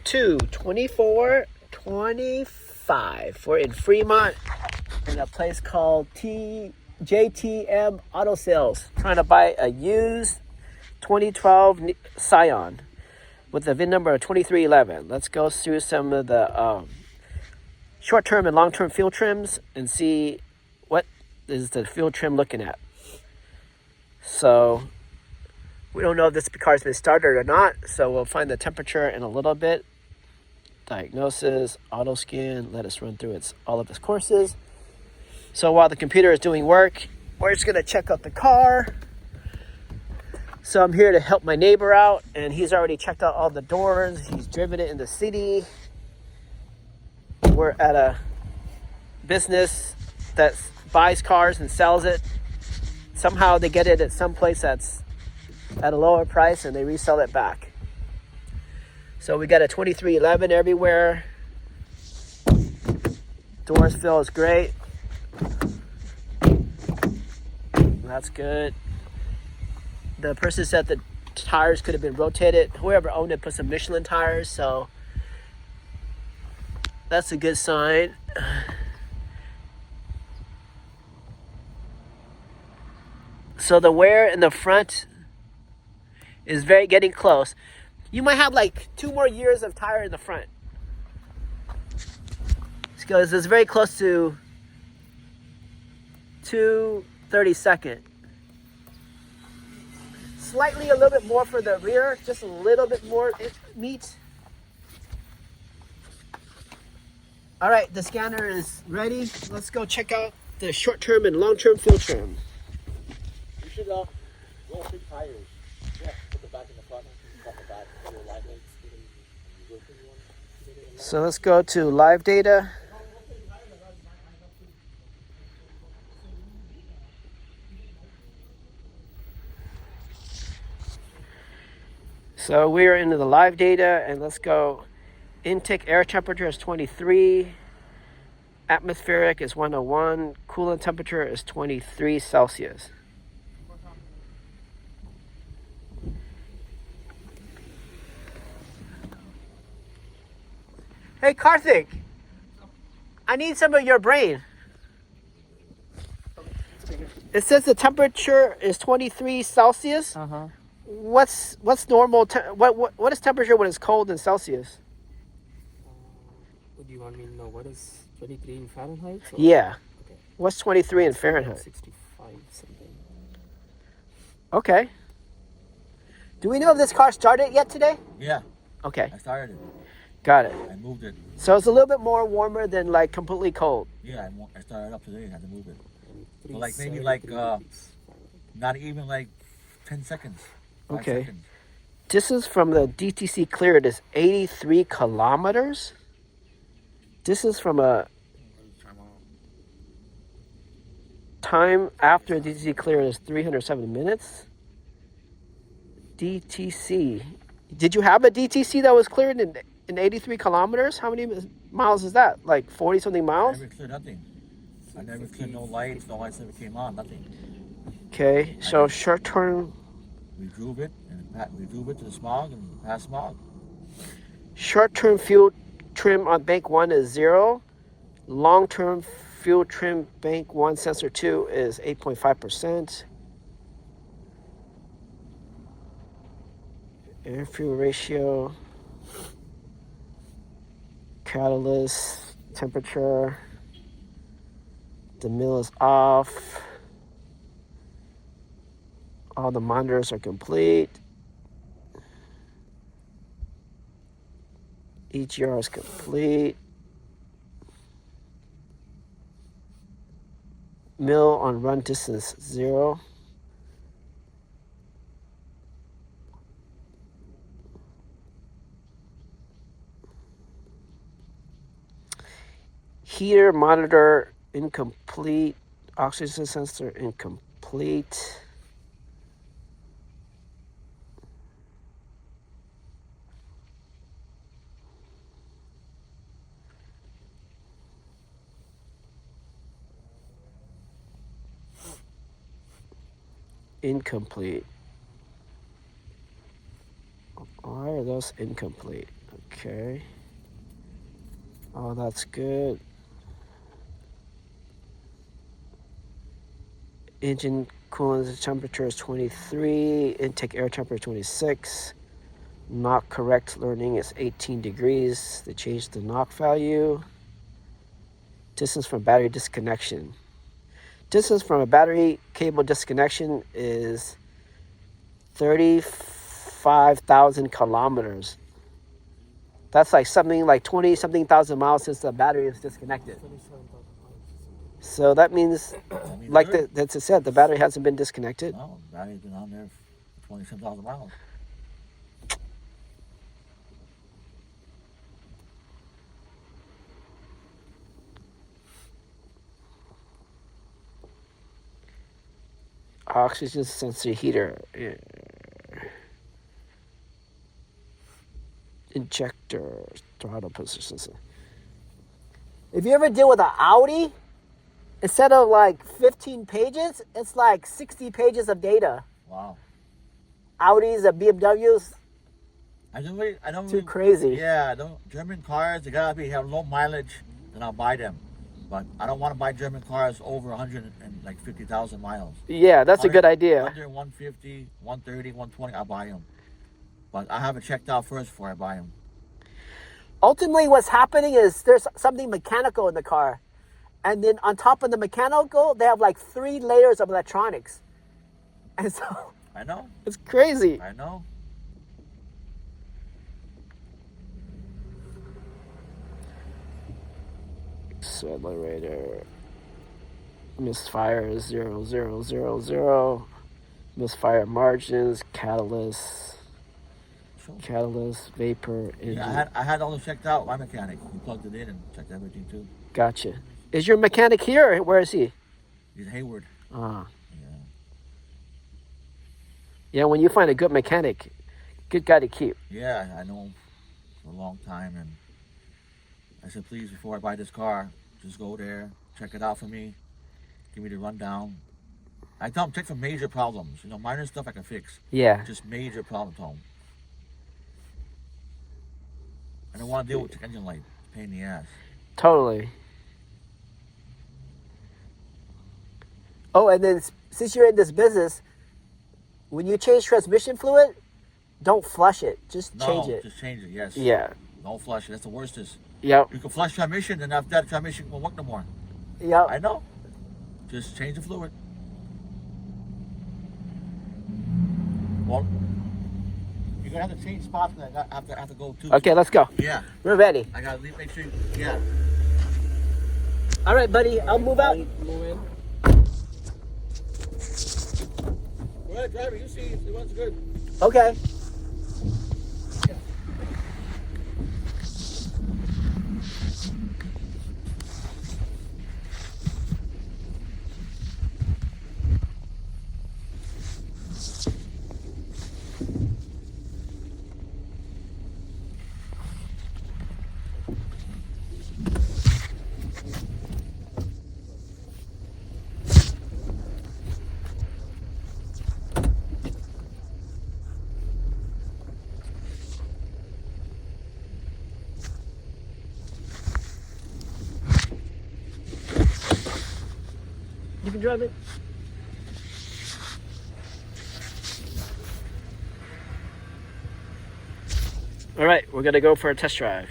22425. We're in Fremont in a place called JTM Auto Sales. Trying to buy a used 2012 Scion with the VIN number of 2311. Let's go through some of the short-term and long-term field trims and see what is the field trim looking at. So we don't know if this car's been started or not, so we'll find the temperature in a little bit. Diagnosis, auto scan, let us run through all of its courses. So while the computer is doing work, we're just gonna check out the car. So I'm here to help my neighbor out, and he's already checked out all the doors. He's driven it in the city. We're at a business that buys cars and sells it. Somehow they get it at some place that's at a lower price and they resell it back. So we got a 2311 everywhere. Doors feel is great. That's good. The person said the tires could have been rotated. Whoever owned it put some Michelin tires, so that's a good sign. So the wear in the front is getting close. You might have like 2 more years of tire in the front. Because it's very close to 2/32. Slightly a little bit more for the rear, just a little bit more meat. All right, the scanner is ready. Let's go check out the short-term and long-term field trim. You should roll 3 tires. Yeah, put the back in the front, put the back, put your live lights. So let's go to live data. So we're into the live data, and let's go. Intake air temperature is 23. Atmospheric is 101. Coolant temperature is 23 Celsius. Hey, Karthik, I need some of your brain. It says the temperature is 23 Celsius. What's normal? What is temperature when it's cold in Celsius? What do you want me to know? What is 23 in Fahrenheit? Or? Yeah. Okay. What's 23 in Fahrenheit? 65 something. Okay. Do we know if this car started yet today? Yeah. Okay. I started it. Got it. I moved it. So it's a little bit more warmer than like completely cold. Yeah, I started up today and had to move it. Three, But like maybe 73 like degrees. not even like 10 seconds. 5 Okay. seconds. Distance from the DTC cleared is 83 kilometers. Distance from a time after DTC cleared is 307 minutes. DTC. Did you have a DTC that was cleared in 83 kilometers? How many miles is that? Like 40 something I miles? never cleared nothing. I never cleared no lights never came on, nothing. Okay, so short term. We drove it to the smog and past smog. Short term fuel trim on bank 1 is 0. Long term fuel trim bank 1 sensor 2 is 8.5%. Air fuel ratio, catalyst, temperature, the mill is off, all the monitors are complete, EGR is complete, mill on run distance 0. Heater monitor incomplete. Oxygen sensor incomplete. Incomplete. Why are those incomplete? Okay. Oh, that's good. Engine coolant temperature is 23. Intake air temperature 26. Knock correct learning is 18 degrees. They changed the knock value. Distance from battery disconnection. Distance from a battery cable disconnection is 35,000 kilometers. That's like something like 20 something thousand miles since the battery is disconnected. 27,000 miles. So that means, like that's it said, the battery hasn't been disconnected. No, the battery's been on there for 27,000 miles. Oxygen sensor heater. Injector. Throttle position sensor. If you ever deal with an Audi, instead of like 15 pages, it's like 60 pages of data. Wow. Audis and BMWs, I don't too crazy. Yeah, German cars, they gotta have low mileage, then I'll buy them. But I don't want to buy German cars over 150,000 miles. Yeah, that's a good idea. 100, 150, 130, 120, I'll buy them. But I have it checked out first before I buy them. Ultimately, what's happening is there's something mechanical in the car. And then on top of the mechanical, they have like 3 layers of electronics. And so I know. it's crazy. I know. Accelerator. Misfire 0000. Misfire margins. Catalyst. Catalyst, vapor, engine. Yeah, I had all this checked out. My mechanic, he plugged it in and checked everything too. Gotcha. Is your mechanic here or where is he? He's Hayward. Ah. Yeah. Yeah, when you find a good mechanic, good guy to keep. Yeah, I know him for a long time, and I said, please, before I buy this car, just go there, check it out for me, give me the rundown. I tell him, check for major problems. Minor stuff I can fix. Yeah. Just major problems, tell him. I don't want to deal with the engine light. It's a pain in the ass. Totally. Oh, and then since you're in this business, when you change transmission fluid, don't flush it. Just change it. Just change it, yes. Yeah. Don't flush it. That's the worst. Yep. You can flush transmission, and after that, transmission won't work no more. Yep. I know. Just change the fluid. Well, you're going to have to change spots, and I have to go too. Okay, let's go. Yeah. We're ready. I got to make sure yeah. All right, buddy. I'll move out. Move in. Go ahead, driver. You see if the one's good. Okay. You can drive it. All right, we're gonna go for a test drive.